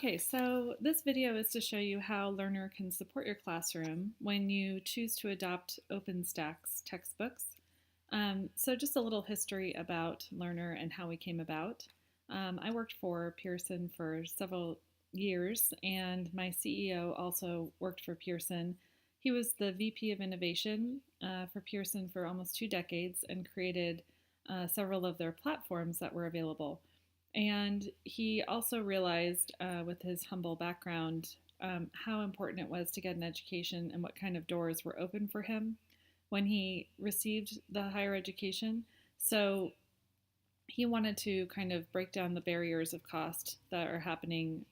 Okay, so this video is to show you how Lrnr can support your classroom when you choose to adopt OpenStax textbooks. So just a little history about Lrnr and how we came about. I worked for Pearson for several years, and my CEO also worked for Pearson. He was the VP of Innovation for Pearson for almost 2 decades and created several of their platforms that were available. And he also realized, with his humble background, how important it was to get an education and what kind of doors were open for him when he received the higher education. So he wanted to kind of break down the barriers of cost that are happening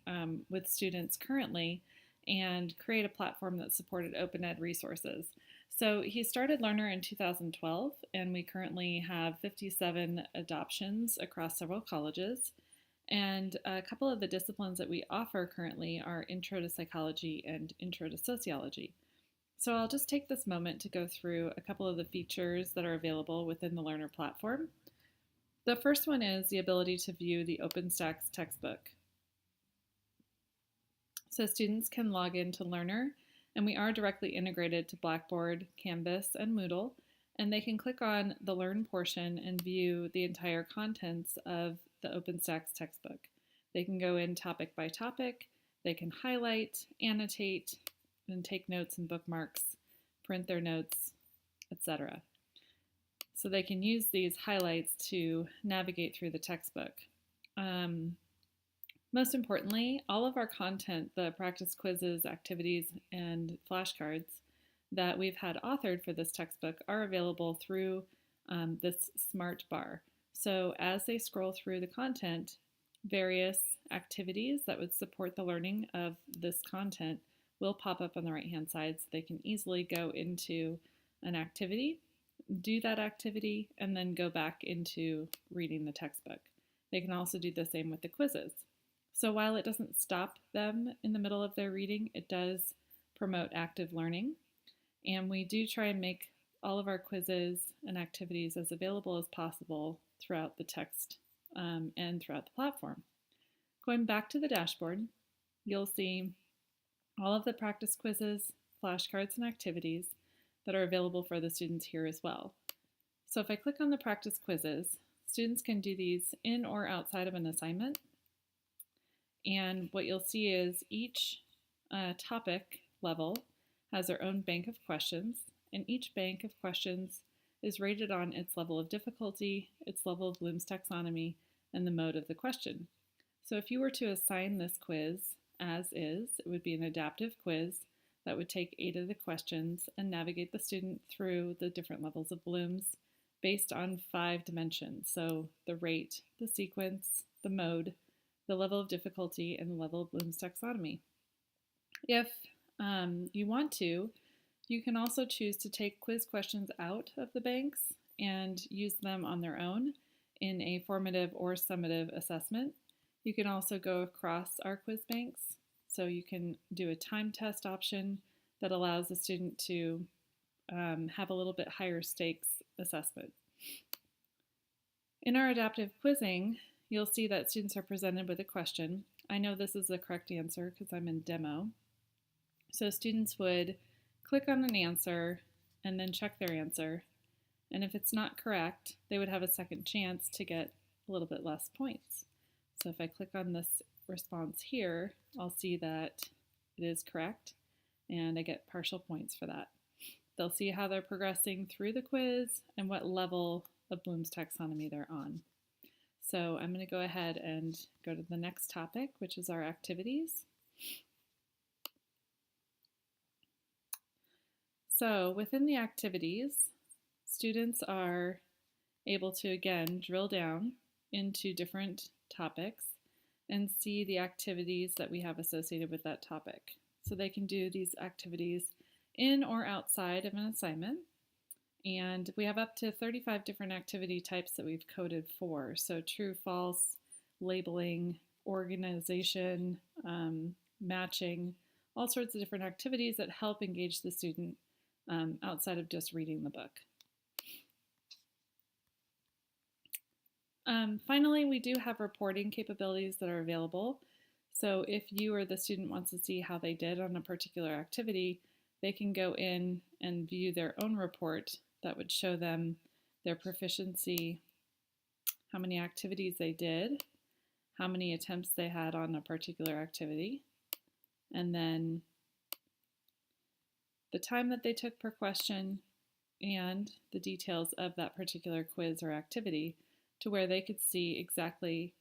with students currently and create a platform that supported open ed resources. So he started Lrnr in 2012, and we currently have 57 adoptions across several colleges. And a couple of the disciplines that we offer currently are Intro to Psychology and Intro to Sociology. So I'll just take this moment to go through a couple of the features that are available within the Lrnr platform. The first one is the ability to view the OpenStax textbook. So students can log into Lrnr, and we are directly integrated to Blackboard, Canvas, and Moodle, and they can click on the Learn portion and view the entire contents of the OpenStax textbook. They can go in topic by topic, they can highlight, annotate, and take notes and bookmarks, print their notes, etc. So they can use these highlights to navigate through the textbook. Most importantly, all of our content, the practice quizzes, activities, and flashcards that we've had authored for this textbook are available through this smart bar. So as they scroll through the content, various activities that would support the learning of this content will pop up on the right-hand side, so they can easily go into an activity, do that activity, and then go back into reading the textbook. They can also do the same with the quizzes. So while it doesn't stop them in the middle of their reading, it does promote active learning. And we do try and make all of our quizzes and activities as available as possible throughout the text and throughout the platform. Going back to the dashboard, you'll see all of the practice quizzes, flashcards, and activities that are available for the students here as well. So if I click on the practice quizzes, students can do these in or outside of an assignment. And what you'll see is each topic level has their own bank of questions, and each bank of questions is rated on its level of difficulty, its level of Bloom's taxonomy, and the mode of the question. So if you were to assign this quiz as is, it would be an adaptive quiz that would take 8 of the questions and navigate the student through the different levels of Bloom's based on 5 dimensions. So the rate, the sequence, the mode, the level of difficulty, and the level of Bloom's taxonomy. If you want to, you can also choose to take quiz questions out of the banks and use them on their own in a formative or summative assessment. You can also go across our quiz banks, so you can do a time test option that allows the student to have a little bit higher stakes assessment. In our adaptive quizzing, you'll see that students are presented with a question. I know this is the correct answer because I'm in demo. So students would click on an answer and then check their answer. And if it's not correct, they would have a second chance to get a little bit less points. So if I click on this response here, I'll see that it is correct and I get partial points for that. They'll see how they're progressing through the quiz and what level of Bloom's taxonomy they're on. So I'm going to go ahead and go to the next topic, which is our activities. So within the activities, students are able to, again, drill down into different topics and see the activities that we have associated with that topic. So they can do these activities in or outside of an assignment. And we have up to 35 different activity types that we've coded for. So true, false, labeling, organization, matching, all sorts of different activities that help engage the student outside of just reading the book. Finally, we do have reporting capabilities that are available. So if you or the student wants to see how they did on a particular activity, they can go in and view their own report that would show them their proficiency, how many activities they did, how many attempts they had on a particular activity, and then the time that they took per question and the details of that particular quiz or activity, to where they could see exactly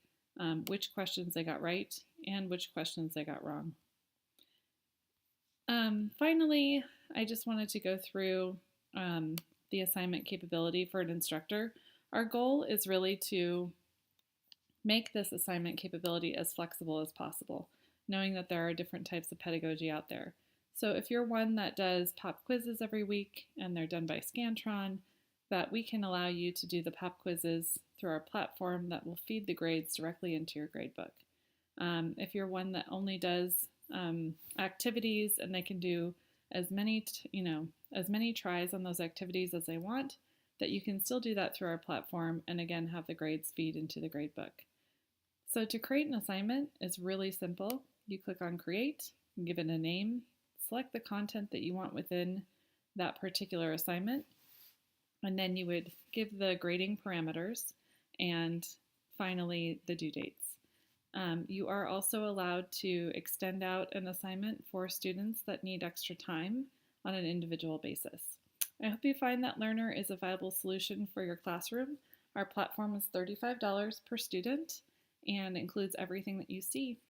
which questions they got right and which questions they got wrong. Finally, I just wanted to go through the assignment capability for an instructor. Our goal is really to make this assignment capability as flexible as possible, knowing that there are different types of pedagogy out there. So if you're one that does pop quizzes every week and they're done by Scantron, that we can allow you to do the pop quizzes through our platform that will feed the grades directly into your gradebook. If you're one that only does activities and they can do as many tries on those activities as they want, that you can still do that through our platform and again have the grades feed into the gradebook. So to create an assignment is really simple. You click on create, give it a name, select the content that you want within that particular assignment, and then you would give the grading parameters and finally the due dates. You are also allowed to extend out an assignment for students that need extra time on an individual basis. I hope you find that Lrnr is a viable solution for your classroom. Our platform is $35 per student and includes everything that you see.